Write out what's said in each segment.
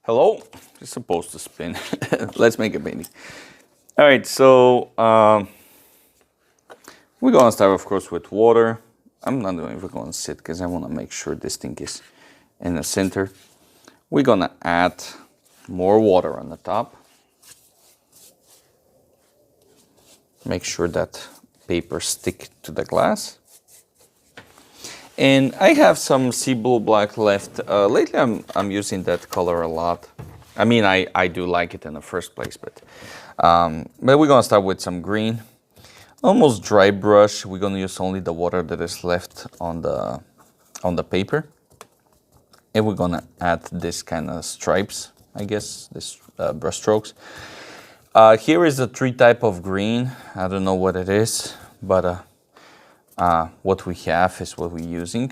Hello? It's supposed to spin. Let's make a painting. All right, so we're gonna start, of course, with water. I'm not even gonna sit because I wanna make sure this thing is in the center. We're gonna add more water on the top. Make sure that paper stick to the glass. And I have some sea blue black left. Lately I'm using that color a lot. I mean, I do like it in the first place, but we're gonna start with some green. Almost dry brush. We're gonna use only the water that is left on the paper. And we're gonna add this kind of stripes, I guess, this brush strokes. Here is the 3 type of green. I don't know what it is, but what we have is what we're using.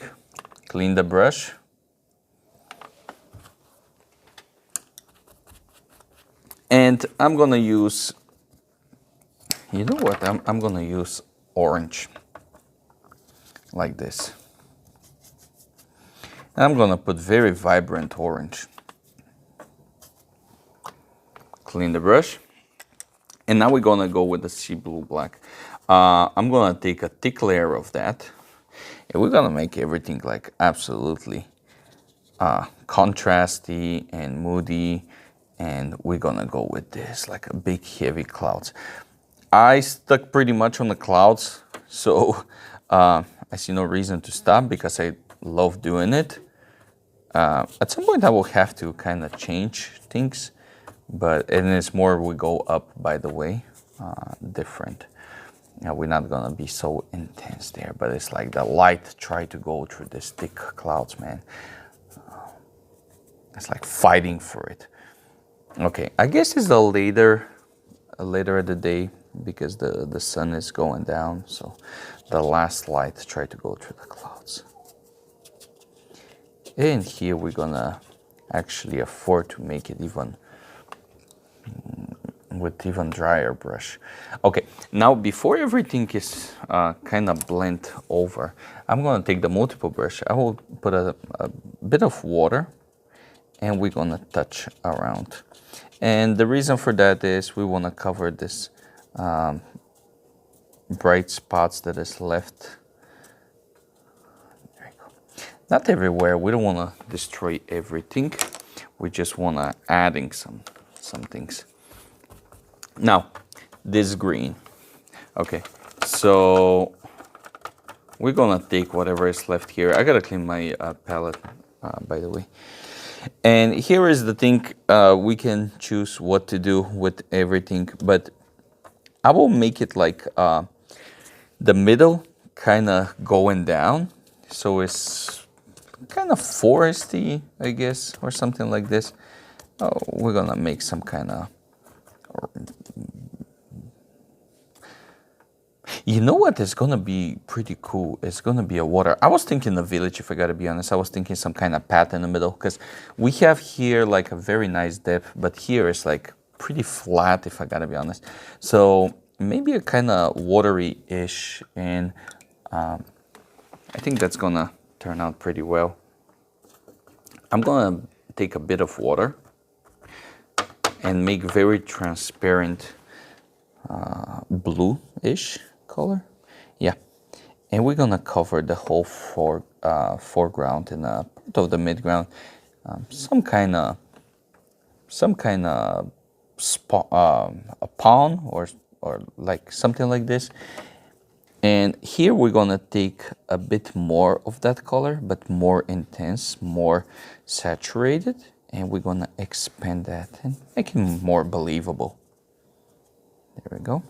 Clean the brush. And I'm gonna use, you know what, I'm gonna use orange, like this. And I'm gonna put very vibrant orange. Clean the brush. And now we're gonna go with the sea blue black. I'm gonna take a thick layer of that, and we're gonna make everything like absolutely contrasty and moody, and we're gonna go with this like a big heavy clouds. I stuck pretty much on the clouds, so I see no reason to stop because I love doing it. At some point I will have to kind of change things, but and it's more we go up, by the way, different. We're not gonna be so intense there, but it's like the light try to go through these thick clouds, man. It's like fighting for it. Okay, I guess it's later of the day because the sun is going down, so the last light try to go through the clouds. And here we're gonna actually afford to make it even with even drier brush. Okay, now before everything is kind of blend over, I'm gonna take the multiple brush. I will put a bit of water and we're gonna touch around. And the reason for that is we wanna cover this bright spots that is left. There you go. Not everywhere, we don't wanna destroy everything. We just wanna adding some things. Now, this green. Okay, so we're gonna take whatever is left here. I gotta clean my palette, by the way. And here is the thing, we can choose what to do with everything, but I will make it like the middle kind of going down. So it's kind of foresty, I guess, or something like this. Oh, we're gonna make some kind of, you know what is gonna be pretty cool? It's gonna be a water. I was thinking the village, if I gotta be honest. I was thinking some kind of path in the middle, because we have here like a very nice depth, but here it's like pretty flat, if I gotta be honest. So maybe a kind of watery-ish, and I think that's gonna turn out pretty well. I'm gonna take a bit of water and make very transparent blue-ish color. Yeah, and we're gonna cover the whole foreground and part of the midground, some kind of a pond or like something like this. And here we're gonna take a bit more of that color, but more intense, more saturated, and we're gonna expand that and make it more believable. There we go.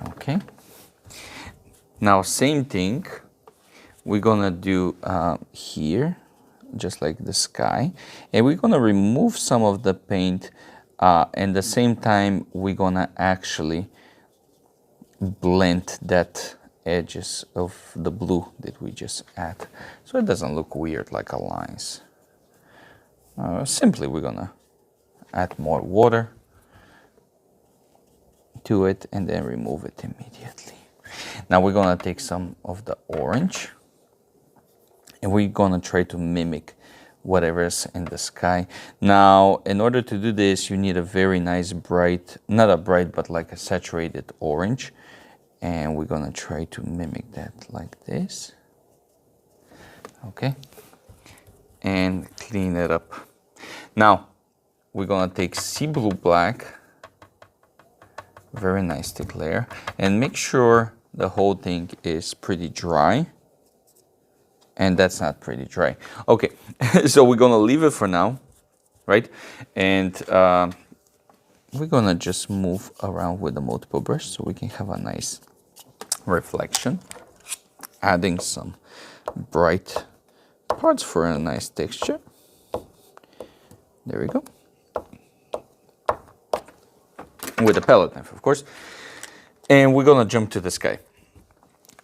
Okay. Now same thing we're gonna do here, just like the sky, and we're gonna remove some of the paint, and the same time we're gonna actually blend that edges of the blue that we just add, so it doesn't look weird like a lines. Simply we're gonna add more water to it and then remove it immediately. Now we're gonna take some of the orange and we're gonna try to mimic whatever's in the sky. Now, in order to do this, you need a very nice bright, not a bright, but like a saturated orange. And we're gonna try to mimic that like this. Okay. And clean it up. Now, we're gonna take sea blue black, very nice thick layer, and make sure the whole thing is pretty dry. And that's not pretty dry. Okay, so we're gonna leave it for now, right? And we're gonna just move around with the multiple brush so we can have a nice reflection, adding some bright parts for a nice texture. There we go. With a palette knife, of course. And we're gonna jump to the sky.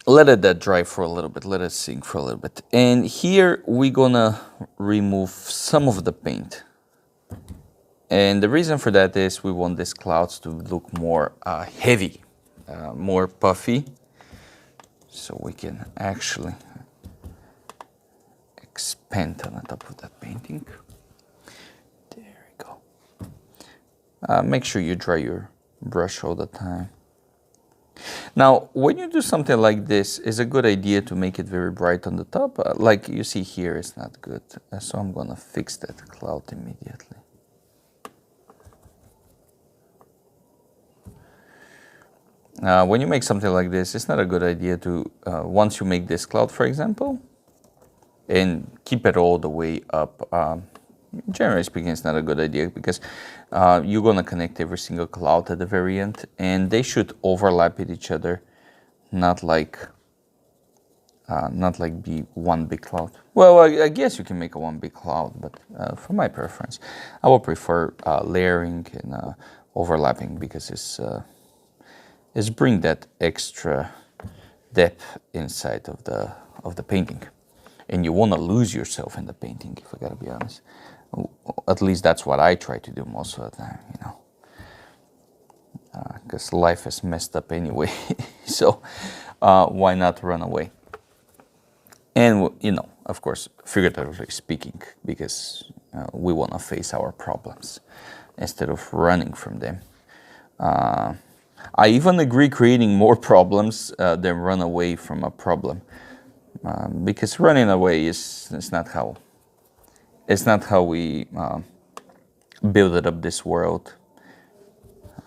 Let it dry for a little bit, let it sink for a little bit. And here we're gonna remove some of the paint. And the reason for that is we want these clouds to look more heavy, more puffy. So we can actually expand on the top of that painting. There we go. Make sure you dry your brush all the time. Now, when you do something like this, it's a good idea to make it very bright on the top. Like you see here, it's not good. So I'm gonna fix that cloud immediately. When you make something like this, it's not a good idea to, once you make this cloud, for example, and keep it all the way up. Generally speaking, it's not a good idea because you're gonna connect every single cloud at the very end, and they should overlap with each other, not like be one big cloud. Well, I guess you can make a one big cloud, but for my preference, I would prefer layering and overlapping because it's bring that extra depth inside of the painting, and you wanna lose yourself in the painting. If I gotta be honest. At least that's what I try to do most of the time, you know, because life is messed up anyway. So why not run away? And, you know, of course, figuratively speaking, because we want to face our problems instead of running from them. I even agree creating more problems than run away from a problem, because running away is not how. It's not how we build it up this world.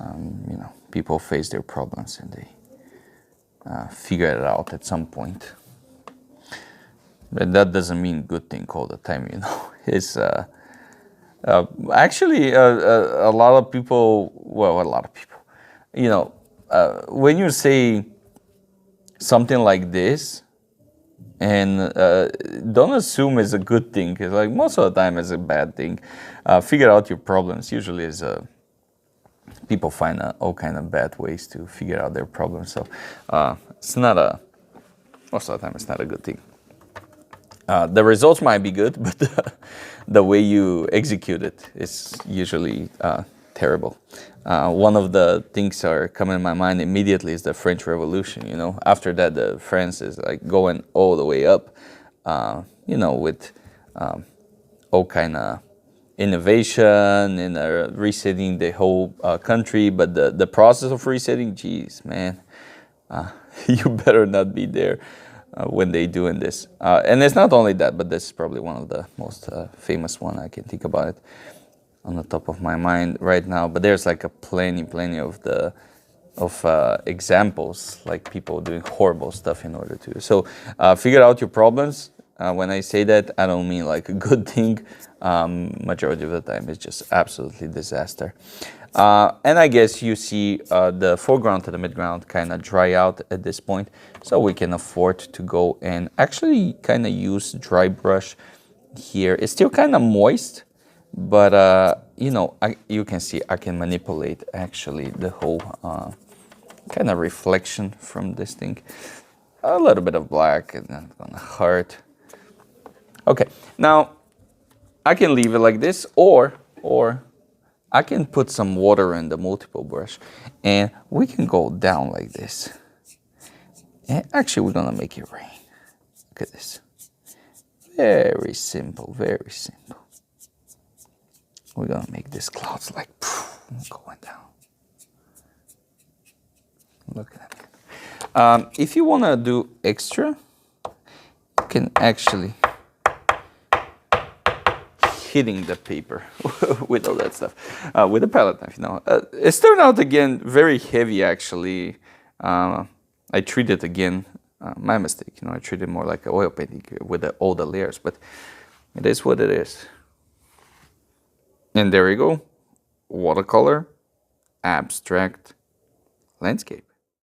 You know, people face their problems and they figure it out at some point. But that doesn't mean good thing all the time, you know. It's actually a lot of people, well, a lot of people, you know, when you say something like this, and don't assume it's a good thing, because like most of the time it's a bad thing. Figure out your problems. Usually is people find all kind of bad ways to figure out their problems. So it's not most of the time it's not a good thing. The results might be good, but the way you execute it is usually terrible. One of the things that are coming in my mind immediately is the French Revolution. You know, after that, the France is like going all the way up. You know, with all kind of innovation and resetting the whole country. But the process of resetting, geez, man, you better not be there when they doing this. And it's not only that, but this is probably one of the most famous one. I can think about it on the top of my mind right now, but there's like a plenty of examples, like people doing horrible stuff in order to. So figure out your problems. When I say that, I don't mean like a good thing. Majority of the time, it's just absolutely disaster. And I guess you see the foreground to the midground kind of dry out at this point, so we can afford to go and actually kind of use dry brush here. It's still kind of moist, but you know, you can see I can manipulate actually the whole kind of reflection from this thing. A little bit of black and then gonna hurt. Okay, now I can leave it like this, or I can put some water in the multiple brush and we can go down like this. And actually we're gonna make it rain. Look at this. Very simple, very simple. We're gonna make these clouds like going down. Look at that. If you wanna do extra, you can actually hitting the paper with all that stuff with a palette knife. It's turned out again very heavy actually. I treated again, my mistake. I treated more like an oil painting with all the layers, but it is what it is. And there you go, watercolor, abstract, landscape.